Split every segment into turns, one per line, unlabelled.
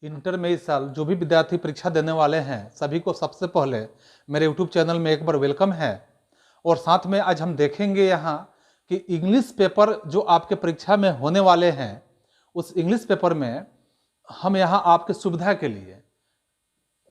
Inter में इस साल जो भी विद्यार्थी परीक्षा देने वाले हैं सभी को सबसे पहले मेरे यूट्यूब चैनल में एक बार वेलकम है। और साथ में आज हम देखेंगे यहाँ कि इंग्लिश पेपर जो आपके परीक्षा में होने वाले हैं उस इंग्लिश पेपर में हम यहाँ आपके सुविधा के लिए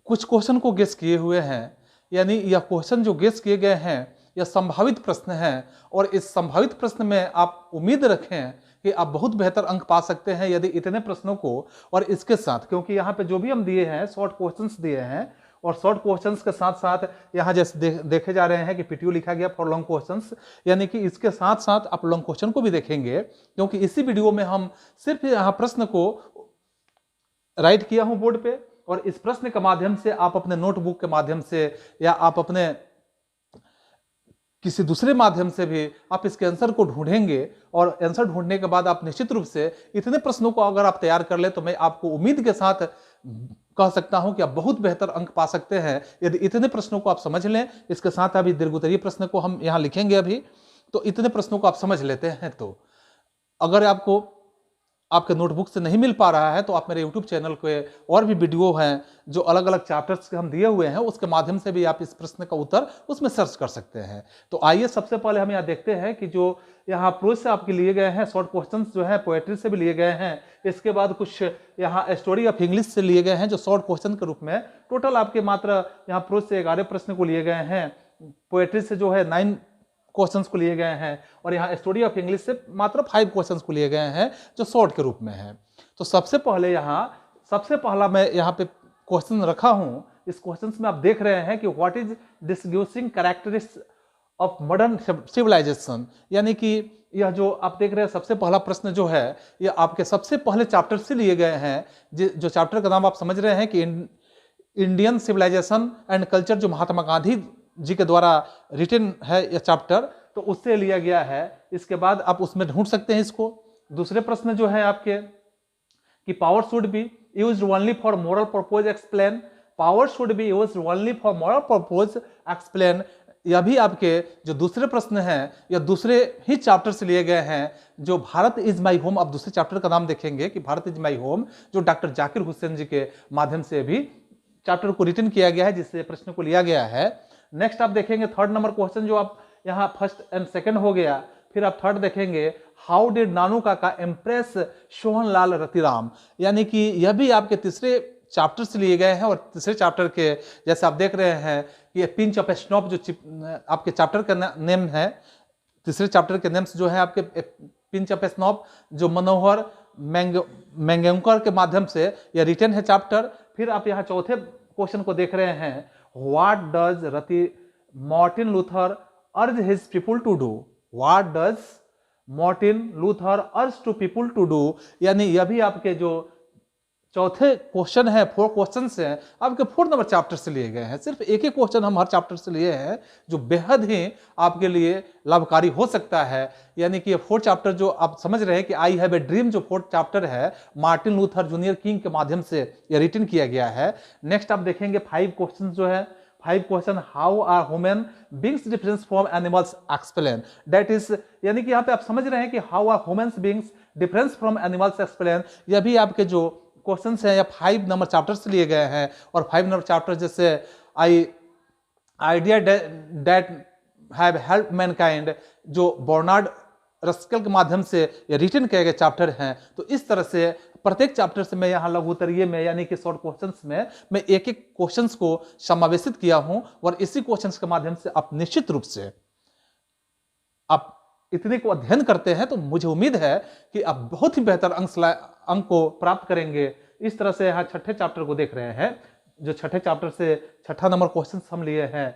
कुछ क्वेश्चन को गेस किए हुए हैं। यानी यह क्वेश्चन जो गेस किए गए हैं यह संभावित प्रश्न है और इस संभावित प्रश्न में आप उम्मीद रखें कि आप बहुत बेहतर अंक पा सकते हैं यदि इतने प्रश्नों को और इसके साथ, क्योंकि यहाँ पे जो भी हम दिए हैं शॉर्ट क्वेश्चंस दिए हैं और शॉर्ट क्वेश्चंस के साथ साथ यहाँ जैसे देखे जा रहे हैं कि पीटीओ लिखा गया फॉर लॉन्ग क्वेश्चंस, यानी कि इसके साथ साथ आप लॉन्ग क्वेश्चन को भी देखेंगे, क्योंकि इसी वीडियो में हम सिर्फ यहाँ प्रश्न को राइट किया हूँ बोर्ड पे और इस प्रश्न के माध्यम से आप अपने नोटबुक के माध्यम से या आप अपने किसी दूसरे माध्यम से भी आप इसके आंसर को ढूंढेंगे और आंसर ढूंढने के बाद आप निश्चित रूप से इतने प्रश्नों को अगर आप तैयार कर ले तो मैं आपको उम्मीद के साथ कह सकता हूं कि आप बहुत बेहतर अंक पा सकते हैं यदि इतने प्रश्नों को आप समझ लें। इसके साथ अभी दीर्घोत्तरीय प्रश्न को हम यहां लिखेंगे अभी, तो इतने प्रश्नों को आप समझ लेते हैं तो अगर आपको आपके नोटबुक से नहीं मिल पा रहा है तो आप मेरे YouTube चैनल पे और भी वीडियो हैं जो अलग अलग चैप्टर्स के हम दिए हुए हैं, उसके माध्यम से भी आप इस प्रश्न का उत्तर उसमें सर्च कर सकते हैं। तो आइए सबसे पहले हम यहाँ देखते हैं कि जो यहाँ प्रोज से आपके लिए गए हैं शॉर्ट क्वेश्चंस जो है पोएट्री से भी लिए गए हैं, इसके बाद कुछ यहाँ स्टोरी ऑफ इंग्लिश से लिए गए हैं जो शॉर्ट क्वेश्चन के रूप में टोटल आपके मात्र यहाँ प्रोज से 11 प्रश्न को लिए गए हैं, पोएट्री से जो है 9 क्वेश्चंस को लिए गए हैं और यहाँ स्टोरी ऑफ इंग्लिश से मात्र 5 क्वेश्चंस को लिए गए हैं जो शॉर्ट के रूप में है। तो सबसे पहला मैं यहाँ पे क्वेश्चन रखा हूँ। इस क्वेश्चंस में आप देख रहे हैं कि what is distinguishing characteristics of modern civilisation, यानी कि यह जो आप देख रहे हैं सबसे पहला प्रश्न जो है यह आपके सबसे पहले चैप्टर से लिए गए हैं। जो चैप्टर का नाम आप समझ रहे हैं कि इंडियन सिविलाइजेशन एंड कल्चर, जो महात्मा गांधी जी के द्वारा रिटन है यह चैप्टर, तो उससे लिया गया है। इसके बाद आप उसमें ढूंढ सकते हैं इसको। दूसरे प्रश्न जो है आपके कि power should be used only for moral purpose explain, power should be used only for moral purpose explain, यह भी आपके जो दूसरे प्रश्न हैं यह दूसरे ही चैप्टर से लिए गए हैं जो भारत इज माई होम। आप दूसरे चैप्टर का नाम देखेंगे कि भारत इज माई होम, जो डॉक्टर जाकिर हुसैन जी के माध्यम से भी चैप्टर को रिटन किया गया है, जिससे प्रश्न को लिया गया है। नेक्स्ट आप देखेंगे थर्ड नंबर क्वेश्चन जो आप यहाँ फर्स्ट एंड सेकंड हो गया, फिर आप थर्ड देखेंगे हाउ डिड नानू काका इम्प्रेस सोहनलाल रतिराम, यानी कि यह भी आपके तीसरे चैप्टर से लिए गए हैं और तीसरे चैप्टर के जैसे आप देख रहे हैं कि पिंच ऑफ स्नॉप जो आपके चैप्टर का नेम है, तीसरे चैप्टर के नेम्स जो है आपके पिंच ऑफ स्नॉप जो मनोहर मैंगेंकर के माध्यम से यह रिटन है चैप्टर। फिर आप यहाँ चौथे क्वेश्चन को देख रहे हैं What does Martin Luther urge his people to do? What does Martin Luther urge to people to do? यानी यह भी आपके जो चौथे क्वेश्चन है 4 क्वेश्चन हैं आपके 4 नंबर चैप्टर से लिए गए हैं। सिर्फ एक ही क्वेश्चन हम हर चैप्टर से लिए हैं जो बेहद ही आपके लिए लाभकारी हो सकता है। यानी कि ये 4 चैप्टर जो आप समझ रहे हैं कि आई हैव ए ड्रीम जो 4th चैप्टर है मार्टिन लूथर जूनियर किंग के माध्यम से यह रिटन किया गया है। नेक्स्ट आप देखेंगे 5 क्वेश्चन जो है 5 question how are human beings difference from animals explain, that is यानी कि यहाँ पे आप समझ रहे हैं कि how are human beings difference from animals explain, यह भी आपके जो क्वेश्चंस हैं या 5 नंबर चैप्टर से लिए गए हैं। और 5 नंबर चैप्टर जैसे idea that have help Mankind जो बर्नार्ड रस्कल के माध्यम से ये रिटन किए गए चैप्टर हैं। तो इस तरह से प्रत्येक चैप्टर से मैं यहाँ लघुत्तरीय में यानी कि शॉर्ट क्वेश्चंस में मैं एक एक क्वेश्चंस को समावेशित किया हूं और इसी क्वेश्चंस के माध्यम से आप निश्चित रूप से आप इतने को अध्ययन करते हैं तो मुझे उम्मीद है कि आप बहुत ही बेहतर अंक को प्राप्त करेंगे। इस तरह से यहाँ छठे चैप्टर को देख रहे हैं जो छठे चैप्टर से छठा नंबर क्वेश्चन हम लिए हैं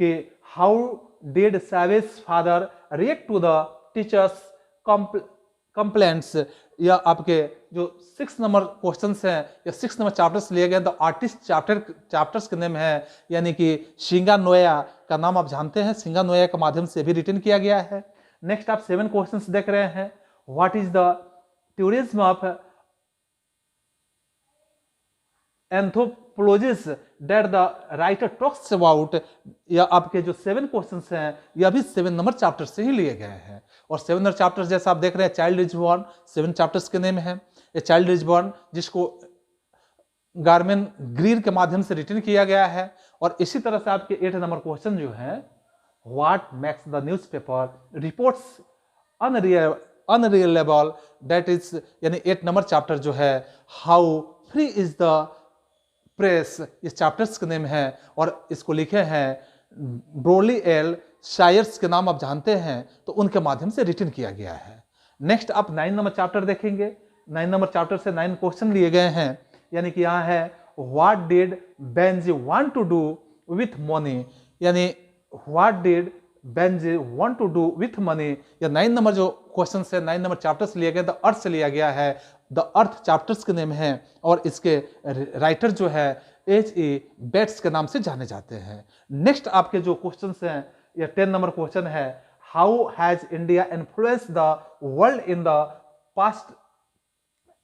कि how did savage father react to the teacher's complaints, या आपके जो 6 नंबर क्वेश्चंस हैं या 6 नंबर चैप्टर्स लिए गए। द आर्टिस्ट चैप्टर्स के नेम है यानी कि सिंगा नोया का नाम आप जानते हैं, सिंगा नोया के माध्यम से भी रिटन किया गया है। नेक्स्ट आप 7 क्वेश्चंस देख रहे हैं what is the tourism of anthropologist that the writer talks about, या आपके जो 7 क्वेश्चंस हैं यह भी 7 नंबर चैप्टर से ही लिए गए हैं। और 7 नंबर चैप्टर्स जैसा आप देख रहे हैं चाइल्ड इज बॉर्न 7 चैप्टर्स के नेम है। ये चाइल्ड इज बॉर्न जिसको गार्मेन ग्रीर के माध्यम से रिटर्न किया गया है। और इसी तरह से आपके 8 नंबर क्वेश्चन जो है, what makes the newspaper reports unreliable, that is, यानी 8 नंबर चैप्टर जो है, how free is the press, इस चैप्टर्स के नेम है। और इसको लिखे हैं ब्रोली एल शायर्स के नाम आप जानते हैं, तो उनके माध्यम से रिटर्न किया गया है। नेक्स्ट आप 9 नंबर चैप्टर देखेंगे। 9 नंबर चैप्टर से 9 क्वेश्चन लिए गए हैं, यानी कि यहाँ है what did Benjy want to do with money, यानी what did Benjy want to do with money. या 9 नंबर जो क्वेश्चन से 9 नंबर चैप्टर्स लिए गए, द अर्थ से लिया गया है, द अर्थ चैप्टर्स के नेम है। और इसके राइटर जो है H.E. बेट्स के नाम से जाने जाते हैं। नेक्स्ट आपके जो क्वेश्चन हैं, या 10 नंबर क्वेश्चन है, how has India influenced the world in the past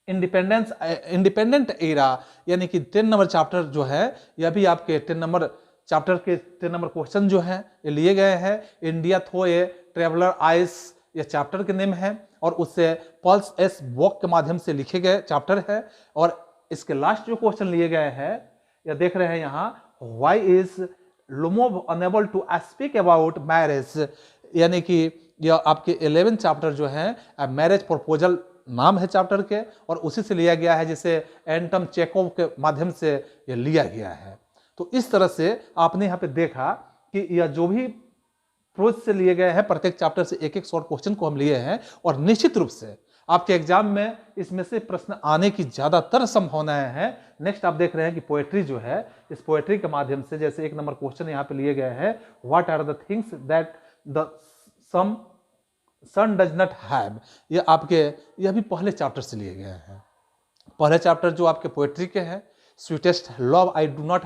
independent era, यानी कि 10 नंबर चैप्टर जो है, यह भी आपके 10 नंबर चैप्टर के 10 नंबर क्वेश्चन जो है ये लिए गए हैं। India through a traveller eyes, यह चैप्टर के नेम है, और उससे पल्स एस वॉक के माध्यम से लिखे गए चैप्टर है। और इसके लास्ट जो क्वेश्चन लिए गए हैं, या देख रहे हैं यहाँ, why is Lomov unable to speak about marriage, यानी कि यह आपके 11 चैप्टर जो है मैरिज प्रपोजल नाम है चैप्टर के, और उसी से लिया गया है, जिसे एंटम चेकोव के माध्यम से यह लिया गया है। तो इस तरह से आपने यहाँ पे देखा कि यह जो भी प्रोज से लिए गए हैं, प्रत्येक चैप्टर से एक एक शॉर्ट क्वेश्चन को हम लिए हैं, और निश्चित रूप से आपके एग्जाम में इसमें से प्रश्न आने की ज्यादातर संभावनाएं हैं। नेक्स्ट आप देख रहे हैं कि पोएट्री जो है, इस पोएट्री के माध्यम से, जैसे 1 नंबर क्वेश्चन यहाँ पे लिए गए हैं, what are the things that the sun does not have, यह भी पहले चैप्टर से लिए गए हैं। पहले चैप्टर जो आपके पोएट्री के हैं, sweetest love I do not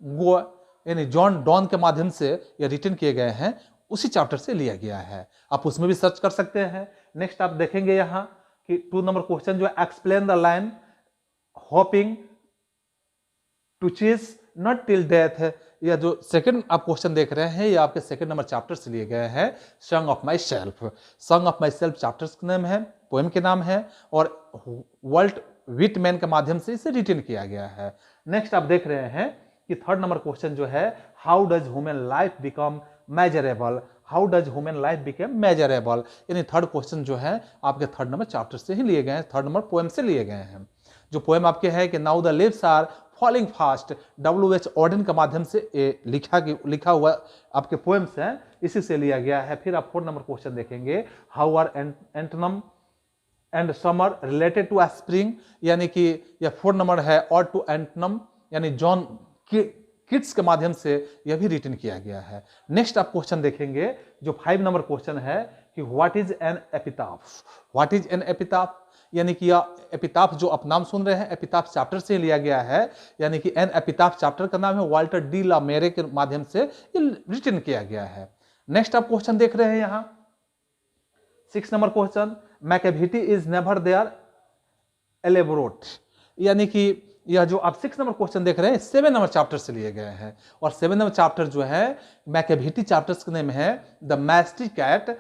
go, यानी जॉन डॉन के माध्यम से यह रिटर्न किए गए हैं, उसी चैप्टर से लिया गया है। आप उसमें भी सर्च कर सकते हैं। नेक्स्ट आप देखेंगे यहाँ कि 2 नंबर क्वेश्चन जो है, explain the line hoping to cheat not till death, या जो सेकंड आप क्वेश्चन देख रहे हैं, ये आपके 2 नंबर चैप्टर से लिए गए हैं। Song of my self, song of my self chapters का नाम है, पोएम के नाम है, और वर्ल्ट विटमैन के माध्यम से इसे रिटर्न किया गया है। नेक्स्ट आप देख रहे हैं कि 3rd नंबर क्वेश्चन जो है, how does human life become measurable, how does human life become measurable, यानी 3rd क्वेश्चन जो है आपके 3rd नंबर चैप्टर से ही लिए गए हैं, 3rd नंबर पोएम से लिए गए हैं। जो पोएम आपके है कि now the leaves are falling fast, W.H. Auden के माध्यम से लिखा हुआ आपके पोएम्स हैं, इसी से लिया गया है। फिर आप 4 नंबर क्वेश्चन देखेंगे, how are antonym and summer related to spring, यानी कि यह 4 नंबर है, और टू एंटोनम, यानी जॉन किट्स के माध्यम से यह भी रिटर्न किया गया है। नेक्स्ट आप क्वेश्चन देखेंगे जो 5 नंबर क्वेश्चन है कि what is an epitaph, what is an epitaph, यानी कि यह एपिटाफ जो आप नाम सुन रहे हैं, एपिटाफ चैप्टर से लिया गया है, यानी कि एन एपिटाफ चैप्टर का नाम है, वाल्टर डी ला मेरे के माध्यम से रिटर्न किया गया है। नेक्स्ट आप क्वेश्चन देख रहे हैं यहाँ 6 number question, Macavity is never there elaborate, यानी कि यह जो आप 6 नंबर क्वेश्चन देख रहे हैं 7 नंबर चैप्टर से लिए गए हैं, और 7 नंबर चैप्टर जो है मैकेविटी चैप्टर्स का नेम है द मैस्टिकैट,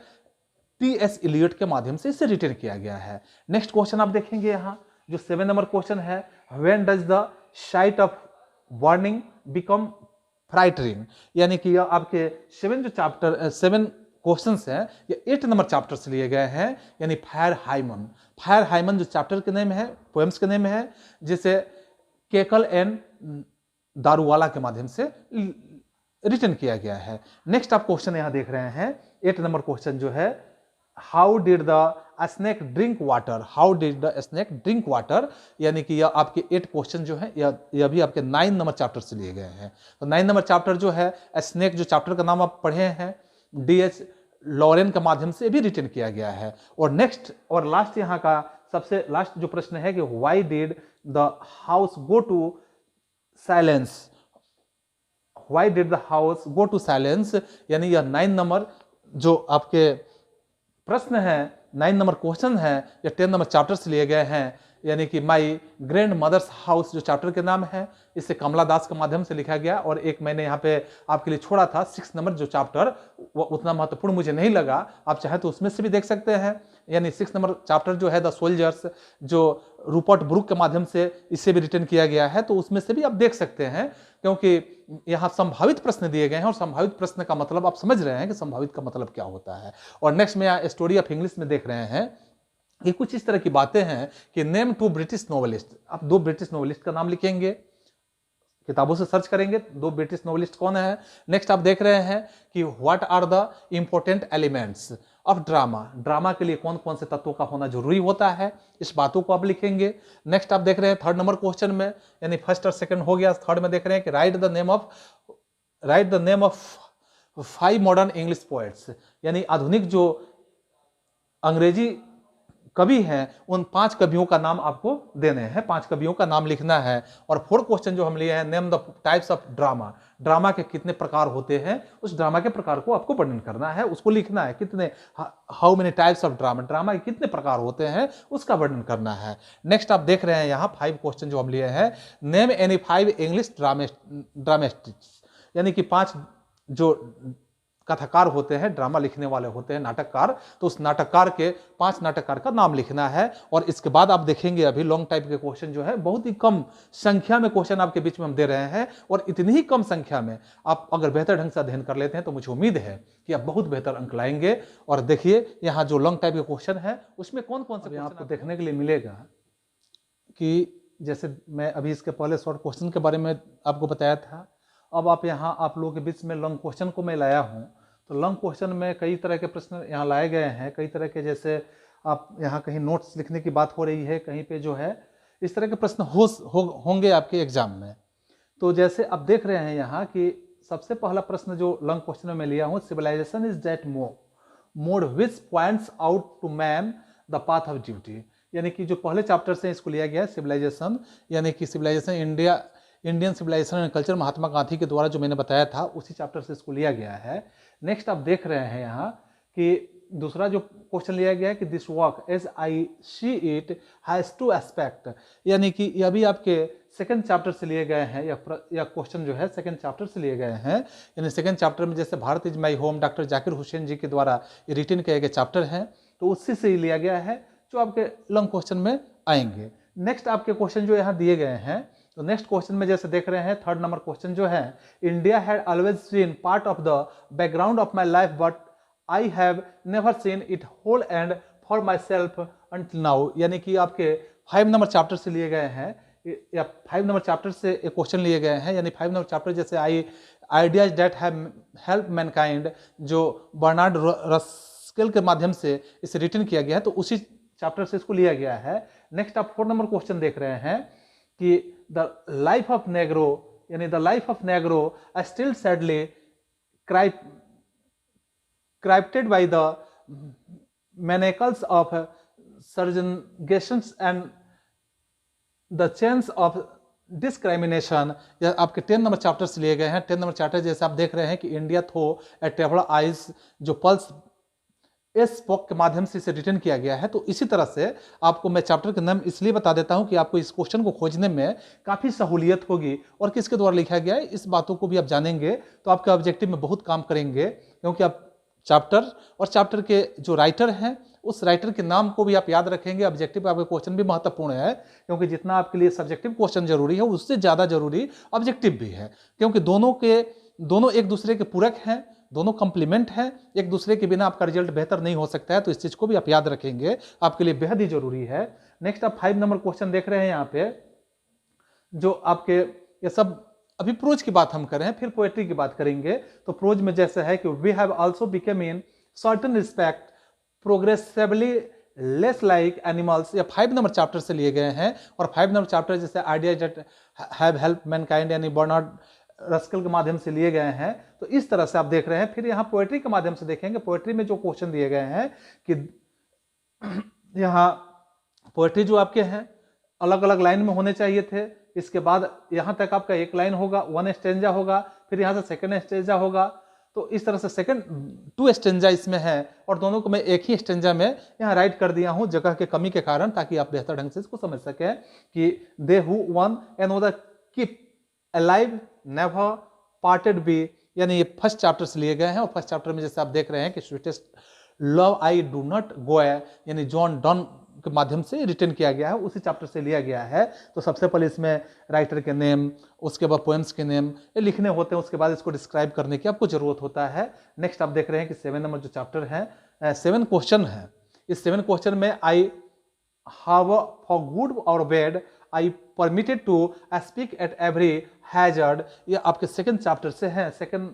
T.S. इलियट के माध्यम से इसे रिटर्न किया गया है। नेक्स्ट क्वेश्चन आप देखेंगे यहाँ जो 7 नंबर क्वेश्चन है, when does the sight of warning become frightening, यानी कि यह आपके 7 क्वेश्चंस हैं, ये 8 नंबर चैप्टर से लिए गए हैं, यानी फायर हाइमन जो चैप्टर के नेम है, पोएम्स के नेम है, जिसे केकल एंड दारूवाला के माध्यम से रिटर्न किया गया है। नेक्स्ट आप क्वेश्चन यहां देख रहे हैं 8 नंबर क्वेश्चन जो है, how did the snake drink water, how did the snake drink water, यानी कि यह आपके 8 क्वेश्चन जो है यह भी आपके 9 नंबर चैप्टर से लिए गए हैं। तो 9 नंबर चैप्टर जो है स्नेक जो चैप्टर का नाम आप पढ़े हैं, D.H. लॉरेन के माध्यम से भी रिटर्न किया गया है। और नेक्स्ट और लास्ट यहाँ का सबसे लास्ट जो प्रश्न है कि why did the house go to silence, why did the house go to silence, यानी यह 9 नंबर जो आपके प्रश्न है, 9 नंबर क्वेश्चन है, या 10 नंबर चैप्टर से लिए गए हैं, यानी कि माई ग्रैंड मदर्स हाउस जो चैप्टर के नाम है, इसे कमला दास के माध्यम से लिखा गया। और एक मैंने यहाँ पे आपके लिए छोड़ा था 6 नंबर जो चैप्टर, वो उतना महत्वपूर्ण मुझे नहीं लगा, आप चाहे तो उसमें से भी देख सकते हैं। यानी 6 नंबर चैप्टर जो है द सोल्जर्स, जो रूपर्ट ब्रूक के माध्यम से इसे भी रिटर्न किया गया है, तो उसमें से भी आप देख सकते हैं, क्योंकि यहाँ संभावित प्रश्न दिए गए हैं और संभावित प्रश्न का मतलब आप समझ रहे हैं कि संभावित का मतलब क्या होता है। और नेक्स्ट में यहाँ स्टोरी ऑफ इंग्लिश में देख रहे हैं, ये कुछ इस तरह की बातें हैं कि नेम 2 ब्रिटिश नोवेलिस्ट, आप 2 ब्रिटिश नोवेलिस्ट का नाम लिखेंगे, किताबों से सर्च करेंगे 2 ब्रिटिश नोवेलिस्ट कौन है। नेक्स्ट आप देख रहे हैं कि what are the important elements of drama, drama के लिए कौन कौन से तत्वों का होना जरूरी होता है, इस बातों को आप लिखेंगे। नेक्स्ट आप देख रहे हैं 3rd नंबर क्वेश्चन में, यानी फर्स्ट और सेकंड हो गया, थर्ड में देख रहे हैं कि write the name of 5 modern English poets, यानी आधुनिक जो अंग्रेजी कवि हैं उन 5 कवियों का नाम आपको देने हैं, 5 कवियों का नाम लिखना है। और 4th क्वेश्चन जो हम लिए हैं, name the types of drama, drama के कितने प्रकार होते हैं, उस ड्रामा के प्रकार को आपको वर्णन करना है, उसको लिखना है, कितने, how many types of drama, drama के कितने प्रकार होते हैं उसका वर्णन करना है। नेक्स्ट आप देख रहे हैं यहाँ 5 क्वेश्चन जो हम लिए हैं, नेम एनी 5 इंग्लिश ड्रामेटिक्स, यानी कि 5 जो कथाकार होते हैं, ड्रामा लिखने वाले होते हैं, नाटककार, तो उस नाटककार के 5 नाटककार का नाम लिखना है। और इसके बाद आप देखेंगे अभी लॉन्ग टाइप के क्वेश्चन जो है, बहुत ही कम संख्या में क्वेश्चन आपके बीच में हम दे रहे हैं, और इतनी ही कम संख्या में आप अगर बेहतर ढंग से अध्ययन कर लेते हैं तो मुझे उम्मीद है कि आप बहुत बेहतर अंक लाएंगे। और देखिए यहाँ जो लॉन्ग टाइप के क्वेश्चन है उसमें कौन कौन से आपको देखने के लिए मिलेगा, कि जैसे मैं अभी इसके पहले शॉर्ट क्वेश्चन के बारे में आपको बताया था, अब आप यहाँ आप लोगों के बीच में लॉन्ग क्वेश्चन को मैं लाया हूँ। तो लॉन्ग क्वेश्चन में कई तरह के प्रश्न यहाँ लाए गए हैं, कई तरह के, जैसे आप यहाँ कहीं नोट्स लिखने की बात हो रही है, कहीं पे जो है इस तरह के प्रश्न होंगे आपके एग्जाम में। तो जैसे आप देख रहे हैं यहाँ कि सबसे पहला प्रश्न जो लॉन्ग क्वेश्चन में मैं लिया हूँ, civilisation is that mode which points out to man the path of duty, यानी कि जो पहले चैप्टर से इसको लिया गया है सिविलाइजेशन, यानी कि civilization Indian civilization and culture, Mahatma Gandhi के द्वारा जो मैंने बताया था उसी चैप्टर से इसको लिया गया है। नेक्स्ट आप देख रहे हैं यहाँ कि दूसरा जो क्वेश्चन लिया गया है कि this work as I see it has 2 aspect, यानी कि यह भी आपके सेकंड चैप्टर से लिए गए हैं, या क्वेश्चन जो है सेकंड चैप्टर से लिए गए हैं। यानी सेकंड चैप्टर में जैसे Bharat is my home, doctor Zakir Hussain ji के द्वारा ये रिटन किए गए चैप्टर हैं, तो उसी से ही लिया गया है जो आपके लॉन्ग क्वेश्चन में आएंगे। नेक्स्ट आपके क्वेश्चन जो यहाँ दिए गए हैं, तो नेक्स्ट क्वेश्चन में जैसे देख रहे हैं 3rd नंबर क्वेश्चन जो है, India had always seen part of the background of my life but I have never seen it whole and for myself until now, यानी कि आपके 5 नंबर चैप्टर से लिए गए हैं, या 5 नंबर चैप्टर से एक क्वेश्चन लिए गए हैं। यानी 5 नंबर चैप्टर जैसे ideas that have help Mankind, जो बर्नार्ड रस्किल के माध्यम से इसे रिटन किया गया है, तो उसी चैप्टर से इसको लिया गया है। नेक्स्ट आप 4 नंबर क्वेश्चन देख रहे हैं कि द लाइफ ऑफ नेग्रो, यानी the life of Negro still sadly crippled by the manacles of segregations and the chains of discrimination, या आपके 10 नंबर चैप्टर से लिए गए हैं। 10 नंबर चैप्टर जैसे आप देख रहे हैं कि India through a traveller eyes, जो पल्स स्पोक के माध्यम से इसे रिटर्न किया गया है। तो इसी तरह से आपको मैं चैप्टर का नाम इसलिए बता देता हूं कि आपको इस क्वेश्चन को खोजने में काफ़ी सहूलियत होगी, और किसके द्वारा लिखा गया है इस बातों को भी आप जानेंगे तो आपके ऑब्जेक्टिव में बहुत काम करेंगे, क्योंकि आप चैप्टर और चैप्टर के जो राइटर हैं उस राइटर के नाम को भी आप याद रखेंगे। ऑब्जेक्टिव आपके क्वेश्चन भी महत्वपूर्ण है, क्योंकि जितना आपके लिए सब्जेक्टिव क्वेश्चन जरूरी है उससे ज़्यादा जरूरी ऑब्जेक्टिव भी है, क्योंकि दोनों एक दूसरे के पूरक हैं, दोनों कंप्लीमेंट हैं, एक दूसरे के बिना आपका रिजल्ट बेहतर नहीं हो सकता है। तो इस चीज को भी आप याद रखेंगे, आपके लिए बेहद ही जरूरी है। नेक्स्ट आप 5 नंबर क्वेश्चन देख रहे हैं यहाँ पे, जो आपके ये सब अभी प्रोज की बात हम करें, फिर पोएट्री की बात करेंगे। तो प्रोज में जैसे है कि we have also become in certain respect progressively less like animals, या 5 नंबर चैप्टर से लिए गए हैं। और 5 नंबर चैप्टर जैसे idea that have help Mankind, यानी बर्नार्ड रस्किल के माध्यम से लिए गए हैं। तो इस तरह से आप देख रहे हैं। फिर यहाँ पोएट्री के माध्यम से देखेंगे, पोएट्री में जो क्वेश्चन दिए गए हैं कि यहाँ पोएट्री जो आपके हैं अलग अलग लाइन में होने चाहिए थे। इसके बाद यहाँ तक आपका एक लाइन होगा, 1 स्टेंजा होगा, फिर यहाँ से 2nd स्टेंजा होगा, तो इस तरह से सेकंड 2 स्टेंजा इसमें है और दोनों को मैं एक ही स्टेंजा में यहाँ राइट कर दिया हूँ जगह के कमी के कारण, ताकि आप बेहतर ढंग से इसको समझ सकें कि they who one and the keep alive never parted be, यानी ये फर्स्ट चैप्टर से लिए गए हैं। और फर्स्ट चैप्टर में जैसे आप देख रहे हैं कि sweetest love I do not go, यानी जॉन डॉन के माध्यम से रिटर्न किया गया है, उसी चैप्टर से लिया गया है। तो सबसे पहले इसमें राइटर के नेम, उसके बाद पोएम्स के नेम ये लिखने होते हैं, उसके बाद इसको डिस्क्राइब करने की आपको जरूरत होता है। नेक्स्ट आप देख रहे हैं कि 7 नंबर जो चैप्टर है 7 क्वेश्चन है। इस 7 क्वेश्चन में आई हैव फॉर गुड और bad I permitted to speak at every hazard, ये आपके सेकंड चैप्टर से है। सेकंड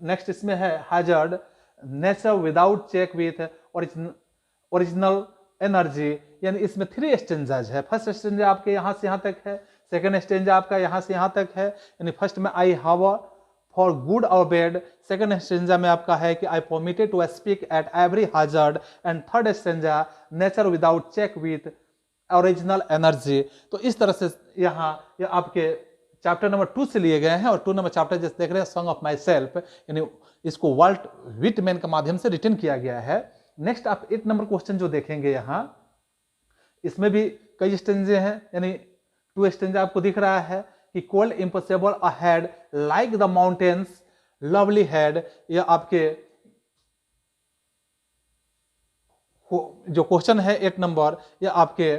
नेक्स्ट इसमें है hazard nature without check with original energy, यानी इसमें 3 स्टेंजाज है। फर्स्ट स्टेंजा आपके यहाँ से यहाँ तक है, सेकंड स्टेंजा आपका यहाँ से यहाँ तक है, यानी फर्स्ट में आई हैव फॉर गुड और बैड, सेकंड स्टेंजा में आपका है कि I permitted to speak at every hazard, and third stanza nature without check with original energy. तो इस तरह से यहाँ ये आपके चैप्टर नंबर 2 से लिए गए हैं। और 2 नंबर चैप्टर जैसे देख रहे हैं सॉन्ग ऑफ माई सेल्फ, यानी इसको वाल्ट विटमैन के माध्यम से रिटर्न किया गया है। नेक्स्ट आप 8 नंबर क्वेश्चन जो देखेंगे यहाँ, इसमें भी कई स्टेंजे हैं, यानी 2 स्टेंजा आपको दिख रहा है कि cold impossible a head like the mountains lovely head, यह आपके जो क्वेश्चन है 8 नंबर, यह आपके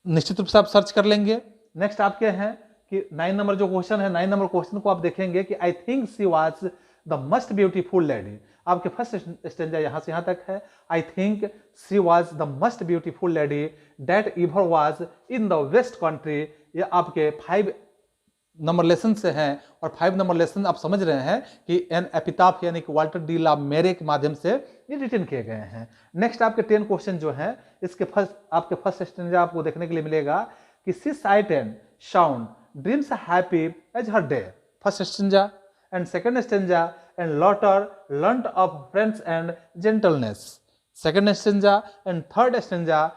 निश्चित रूप से आप सर्च कर लेंगे। नेक्स्ट आपके हैं कि 9 नंबर जो क्वेश्चन है, 9 नंबर क्वेश्चन को आप देखेंगे कि I think she was the most beautiful lady, आपके फर्स्ट स्टेंजा यहां से यहां तक है। I think she was the most beautiful lady that ever was in the west country, ये आपके 5 नंबर लेसन से हैं। और 5 नंबर लेसन आप समझ रहे हैं कि एन एपिटाफ यानी कि वाल्टर डी ला मेरे के माध्यम से ये रिटर्न किए गए हैं। नेक्स्ट आपके 10 क्वेश्चन जो हैं, इसके आपके फर्स्ट स्टेंजा आपको देखने के लिए मिलेगा कि see sight and sound dreams happy as her day, first stanza, and second stanza and laughter learned of friends and gentleness, second stanza, and third stanza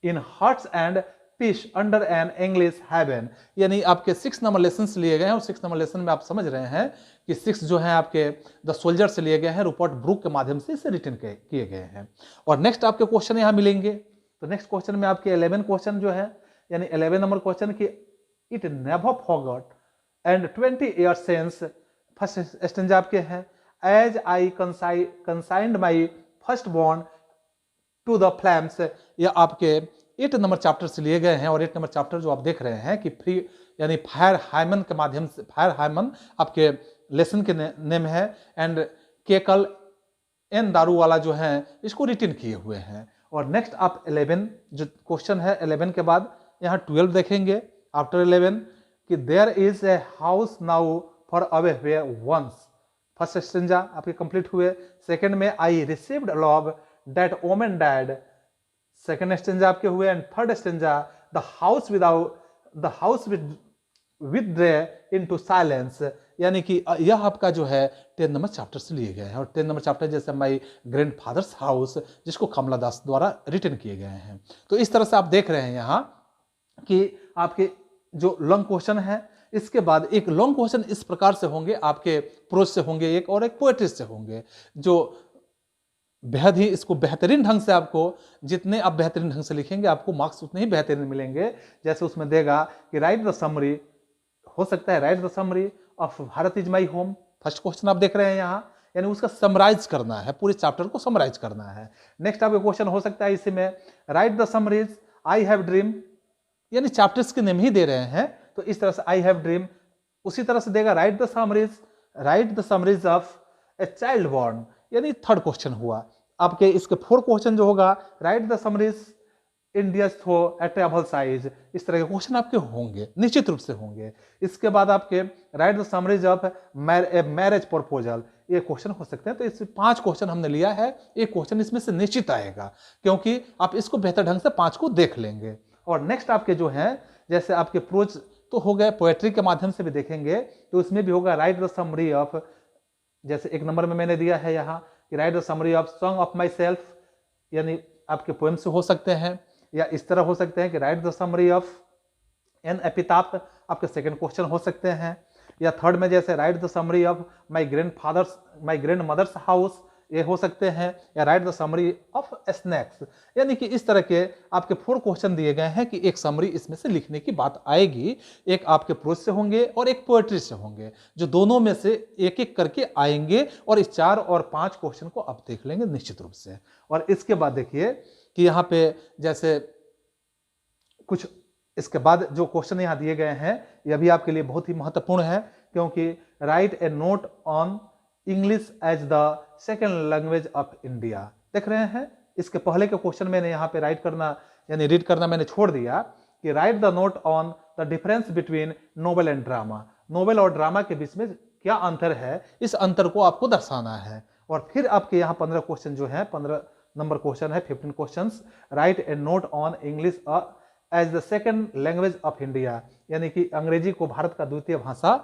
in hearts and peace under an English heaven, यानी आपके 6 number lesson लिए गए हैं। और 6 number lesson में आप समझ रहे हैं कि 6 जो है आपके द सोल्जर से लिए गए हैं, रूपर्ट ब्रूक के माध्यम से इसे रिटर्न किए गए हैं। और नेक्स्ट आपके क्वेश्चन यहां मिलेंगे। तो नेक्स्ट क्वेश्चन में आपके 11 क्वेश्चन जो है, यानी 11 नंबर क्वेश्चन की it never forgot and 20 year since, first stanza आपके हैं as I consigned my first born to the flames, या आपके 8 नंबर चैप्टर से लिए गए हैं। और 8 नंबर चैप्टर जो आप देख रहे हैं कि फ्री यानी फायर हाइमन के माध्यम से, फायर हाइमन आपके लेसन के नेम है, एंड केकल एन दारू वाला जो है इसको रिटर्न किए हुए हैं। और नेक्स्ट आप 11 जो क्वेश्चन है, 11 के बाद यहाँ 12 देखेंगे आफ्टर 11 कि there is a house now far away where once, first stanza आपके कंप्लीट हुए। सेकंड में I received love that woman dead, second stanza आपके हुए। And third stanza the house withdrew into silence, यानी कि यह आपका जो है 10 नंबर चैप्टर से लिए गए हैं। और 10 नंबर चैप्टर जैसे माई ग्रैंडफादर्स हाउस, जिसको कमला दास द्वारा रिटर्न किए गए हैं। तो इस तरह से आप देख रहे हैं यहाँ कि आपके जो लॉन्ग क्वेश्चन है, इसके बाद एक लॉन्ग क्वेश्चन इस प्रकार से होंगे, आपके प्रोज से होंगे एक, और एक पोएट्री से होंगे, जो बेहद ही इसको बेहतरीन ढंग से आपको, जितने आप बेहतरीन ढंग से लिखेंगे आपको मार्क्स उतने ही बेहतरीन मिलेंगे। जैसे उसमें देगा कि राइट द समरी, हो सकता है right the summary of Bharat is my home, first question आप देख रहे हैं यहाँ, यानी उसका समराइज करना है, पूरे चैप्टर को समराइज करना है। नेक्स्ट आपका क्वेश्चन हो सकता है इसी में right the summaries I have dream, यानी चैप्टर्स के नेम ही दे रहे हैं, तो इस तरह से आई हैव ड्रीम। उसी तरह से देगा write the summaries of a child born, यानी थर्ड क्वेश्चन हुआ। आपके इसके 4 क्वेश्चन जो होगा write the summaries India's through a traveller's eyes, इस तरह के क्वेश्चन आपके होंगे, निश्चित रूप से होंगे। इसके बाद आपके right the summaries of marriage proposal, ये क्वेश्चन हो सकते हैं। तो इससे 5 क्वेश्चन हमने लिया है, एक क्वेश्चन इसमें से निश्चित आएगा, क्योंकि आप इसको बेहतर ढंग से 5 को देख लेंगे। और नेक्स्ट आपके जो हैं, जैसे आपके प्रोज तो हो गए, पोएट्री के माध्यम से भी देखेंगे, तो इसमें भी होगा राइट द समरी ऑफ, जैसे 1 नंबर में मैंने दिया है यहाँ कि write the summary of song of my self, यानी आपके पोएम से हो सकते हैं, या इस तरह हो सकते हैं कि write the summary of an epitaph, आपके सेकंड क्वेश्चन हो सकते हैं। या थर्ड में जैसे write the summary of my grandmother's house, ये हो सकते हैं, या write the summary of snacks. यानी कि इस तरह के आपके 4 क्वेश्चन दिए गए हैं कि एक समरी इसमें से लिखने की बात आएगी। एक आपके प्रोज से होंगे और एक पोएट्री से होंगे, जो दोनों में से एक एक करके आएंगे, और इस 4 और 5 क्वेश्चन को आप देख लेंगे निश्चित रूप से। और इसके बाद देखिए कि यहाँ पे जैसे कुछ इसके बाद जो क्वेश्चन यहाँ दिए गए हैं, यह भी आपके लिए बहुत ही महत्वपूर्ण है, क्योंकि write a note on English as the second language of India. देख रहे हैं, इसके पहले के क्वेश्चन मैंने यहाँ पे राइट करना यानी रीड करना मैंने छोड़ दिया कि write the note on the difference between novel and drama. Novel और ड्रामा के बीच में क्या अंतर है, इस अंतर को आपको दर्शाना है। और फिर आपके यहाँ 15 क्वेश्चन जो है, 15 नंबर क्वेश्चन है, 15 question. Write a note on English as the second language of India, यानी कि अंग्रेजी को भारत का द्वितीय भाषा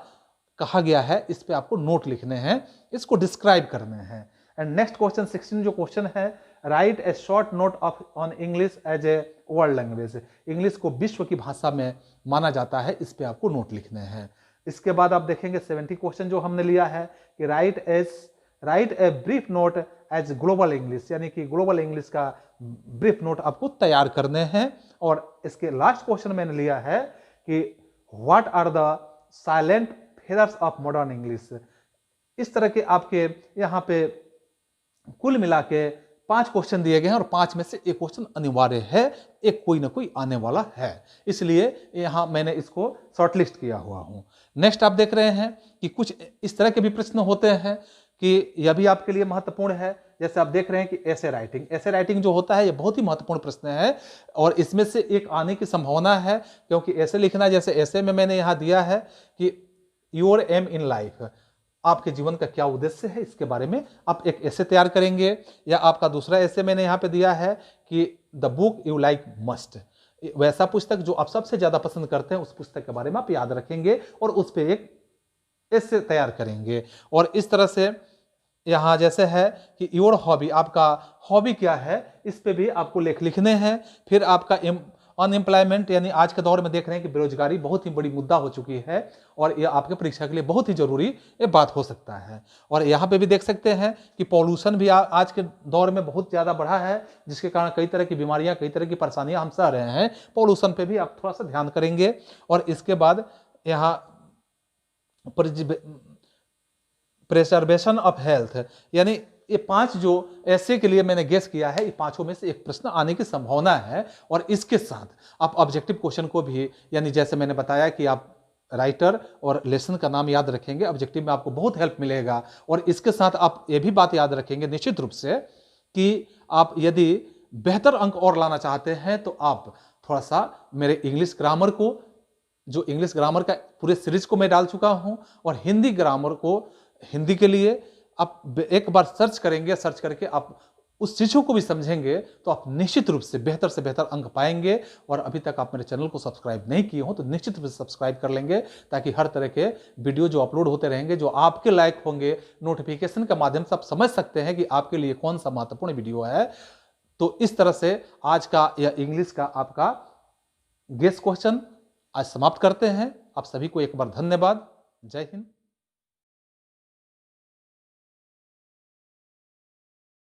कहा गया है, इस पे आपको नोट लिखने हैं, इसको डिस्क्राइब करने हैं। एंड नेक्स्ट क्वेश्चन 16 जो क्वेश्चन है, write a short note on English as a world language. English को विश्व की भाषा में माना जाता है, इस पे आपको नोट लिखने हैं। इसके बाद आप देखेंगे 70 क्वेश्चन जो हमने लिया है कि write a brief note as global English, यानी कि ग्लोबल इंग्लिश का ब्रीफ नोट आपको तैयार करने हैं। और इसके लास्ट क्वेश्चन मैंने लिया है कि what are the salient features of modern English. इस तरह के आपके यहाँ पे कुल मिला के 5 क्वेश्चन दिए गए हैं, और 5 में से एक क्वेश्चन अनिवार्य है, एक कोई ना कोई आने वाला है, इसलिए यहाँ मैंने इसको शॉर्टलिस्ट किया हुआ हूँ। नेक्स्ट आप देख रहे हैं कि कुछ इस तरह के भी प्रश्न होते हैं कि यह भी आपके लिए महत्वपूर्ण है। जैसे आप देख रहे हैं कि ऐसे राइटिंग जो होता है, ये बहुत ही महत्वपूर्ण प्रश्न है, और इसमें से एक आने की संभावना है, क्योंकि ऐसे लिखना, जैसे ऐसे में मैंने यहाँ दिया है कि योर एम इन लाइफ, आपके जीवन का क्या उद्देश्य है, इसके बारे में आप एक ऐसे तैयार करेंगे। या आपका दूसरा ऐसे मैंने यहाँ पे दिया है कि the book you like must, वैसा पुस्तक जो आप सबसे ज्यादा पसंद करते हैं, उस पुस्तक के बारे में आप याद रखेंगे और उस पर एक ऐसे तैयार करेंगे। और इस तरह से यहाँ जैसे है कि योर हॉबी, आपका हॉबी क्या है, इस पे भी आपको लेख लिखने हैं। फिर आपका अनएम्प्लॉयमेंट, यानी आज के दौर में देख रहे हैं कि बेरोजगारी बहुत ही बड़ी मुद्दा हो चुकी है, और ये आपके परीक्षा के लिए बहुत ही जरूरी ये बात हो सकता है। और यहाँ पे भी देख सकते हैं कि पॉल्यूशन भी आज के दौर में बहुत ज़्यादा बढ़ा है, जिसके कारण कई तरह की बीमारियाँ, कई तरह की परेशानियाँ हम सह रहे हैं। पॉल्यूशन पे भी आप थोड़ा सा ध्यान करेंगे। और इसके बाद यहाँ प्रिजर्वेशन ऑफ हेल्थ, यानी ये 5 जो ऐसे के लिए मैंने गेस किया है, ये 5 में से एक प्रश्न आने की संभावना है। और इसके साथ आप ऑब्जेक्टिव क्वेश्चन को भी, यानी जैसे मैंने बताया कि आप राइटर और लेसन का नाम याद रखेंगे, ऑब्जेक्टिव में आपको बहुत हेल्प मिलेगा। और इसके साथ आप ये भी बात याद रखेंगे निश्चित रूप से कि आप यदि बेहतर अंक और लाना चाहते हैं, तो आप थोड़ा सा मेरे इंग्लिश ग्रामर को, जो इंग्लिश ग्रामर का पूरे सीरीज को मैं डाल चुका हूं, और हिंदी ग्रामर को, हिंदी के लिए आप एक बार सर्च करेंगे, सर्च करके आप उस चीजों को भी समझेंगे, तो आप निश्चित रूप से बेहतर अंक पाएंगे। और अभी तक आप मेरे चैनल को सब्सक्राइब नहीं किए हो तो निश्चित रूप से सब्सक्राइब कर लेंगे, ताकि हर तरह के वीडियो जो अपलोड होते रहेंगे, जो आपके लायक होंगे, नोटिफिकेशन के माध्यम से आप समझ सकते हैं कि आपके लिए कौन सा महत्वपूर्ण वीडियो है। तो इस तरह से आज का यह इंग्लिश का आपका गेस क्वेश्चन आज समाप्त करते हैं। आप सभी को एक बार धन्यवाद। जय हिंद।